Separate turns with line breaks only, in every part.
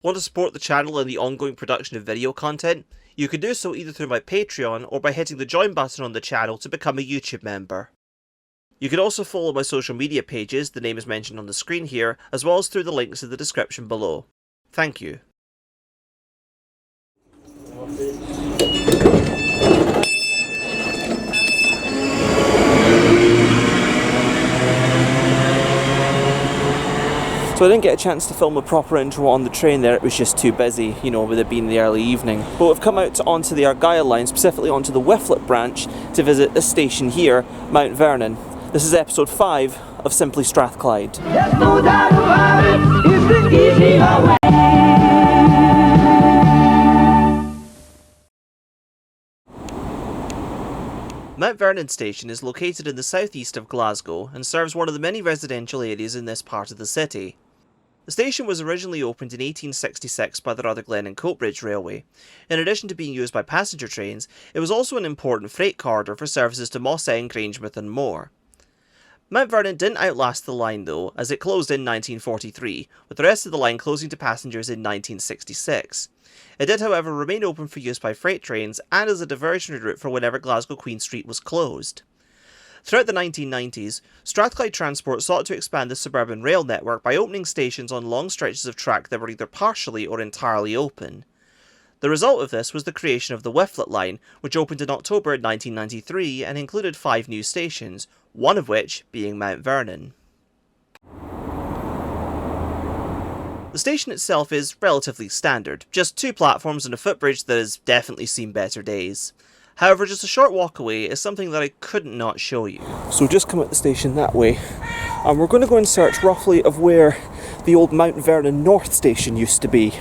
Want to support the channel and the ongoing production of video content? You can do so either through my Patreon or by hitting the join button on the channel to become a YouTube member. You can also follow my social media pages, the name is mentioned on the screen here, as well as through the links in the description below. Thank you. So I didn't get a chance to film a proper intro on the train there, it was just too busy, you know, with it being the early evening. But we've come out onto the Argyll line, specifically onto the Whifflet branch, to visit this station here, Mount Vernon. This is episode 5 of Simply Strathclyde. There's no doubt about it, it's the easier way. Mount Vernon station is located in the southeast of Glasgow and serves one of the many residential areas in this part of the city. The station was originally opened in 1866 by the Rutherglen and Coatbridge Railway. In addition to being used by passenger trains, it was also an important freight corridor for services to Moss End, Grangemouth and more. Mount Vernon didn't outlast the line though, as it closed in 1943, with the rest of the line closing to passengers in 1966. It did however remain open for use by freight trains and as a diversionary route for whenever Glasgow Queen Street was closed. Throughout the 1990s, Strathclyde Transport sought to expand the suburban rail network by opening stations on long stretches of track that were either partially or entirely open. The result of this was the creation of the Whifflet line, which opened in October 1993 and included 5 new stations, one of which being Mount Vernon. The station itself is relatively standard, just 2 platforms and a footbridge that has definitely seen better days. However, just a short walk away is something that I couldn't not show you. So just come at the station that way, and we're going to go in search roughly of where the old Mount Vernon North station used to be.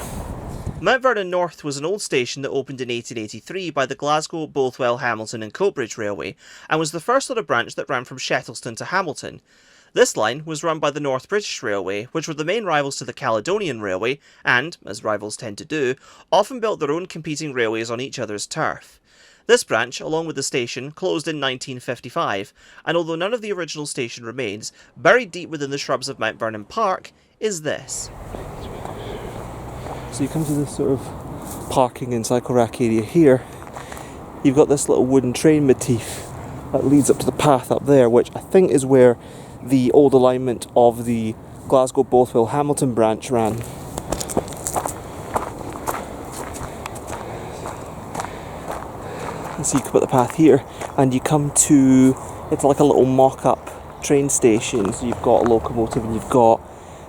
Mount Vernon North was an old station that opened in 1883 by the Glasgow, Bothwell, Hamilton and Coatbridge Railway, and was the first on a branch that ran from Shettleston to Hamilton. This line was run by the North British Railway, which were the main rivals to the Caledonian Railway, and, as rivals tend to do, often built their own competing railways on each other's turf. This branch, along with the station, closed in 1955, and although none of the original station remains, buried deep within the shrubs of Mount Vernon Park is this. So you come to this sort of parking and cycle rack area here. You've got this little wooden train motif that leads up to the path up there, which I think is where the old alignment of the Glasgow, Bothwell, Hamilton branch ran. So you come up the path here and you come to, it's like a little mock-up train station. So you've got a locomotive and you've got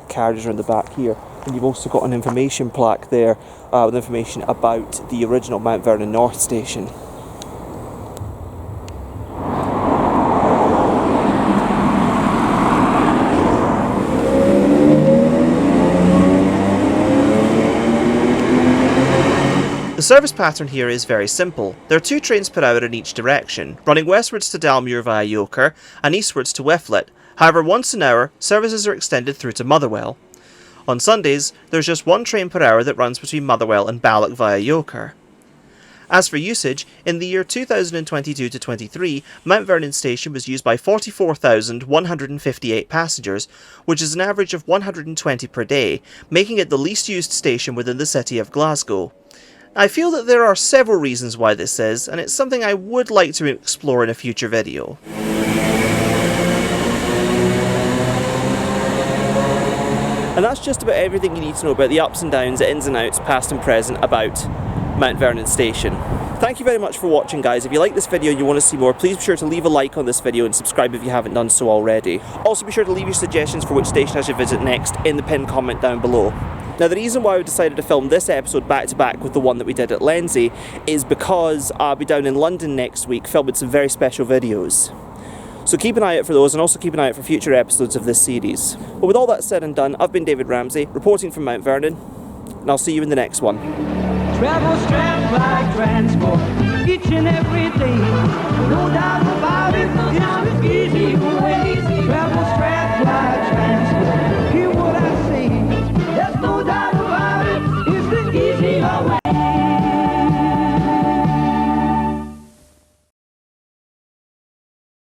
carriages around the back here, and you've also got an information plaque there with information about the original Mount Vernon North station. The service pattern here is very simple. There are 2 trains per hour in each direction, running westwards to Dalmuir via Yoker and eastwards to Whifflet. However, once an hour, services are extended through to Motherwell. On Sundays, there's just 1 train per hour that runs between Motherwell and Balloch via Yoker. As for usage, in the year 2022-23, Mount Vernon station was used by 44,158 passengers, which is an average of 120 per day, making it the least used station within the city of Glasgow. I feel that there are several reasons why this is, and it's something I would like to explore in a future video. And that's just about everything you need to know about the ups and downs, the ins and outs, past and present, about Mount Vernon station. Thank you very much for watching, guys. If you like this video and you want to see more, please be sure to leave a like on this video and subscribe if you haven't done so already. Also be sure to leave your suggestions for which station I should visit next in the pinned comment down below. Now, the reason why I decided to film this episode back to back with the one that we did at Lenzie is because I'll be down in London next week filming some very special videos. So keep an eye out for those, and also keep an eye out for future episodes of this series. But with all that said and done, I've been David Ramsey, reporting from Mount Vernon, and I'll see you in the next one.
Travel Strathclyde transport each and every day. No doubt about it, it's easy going.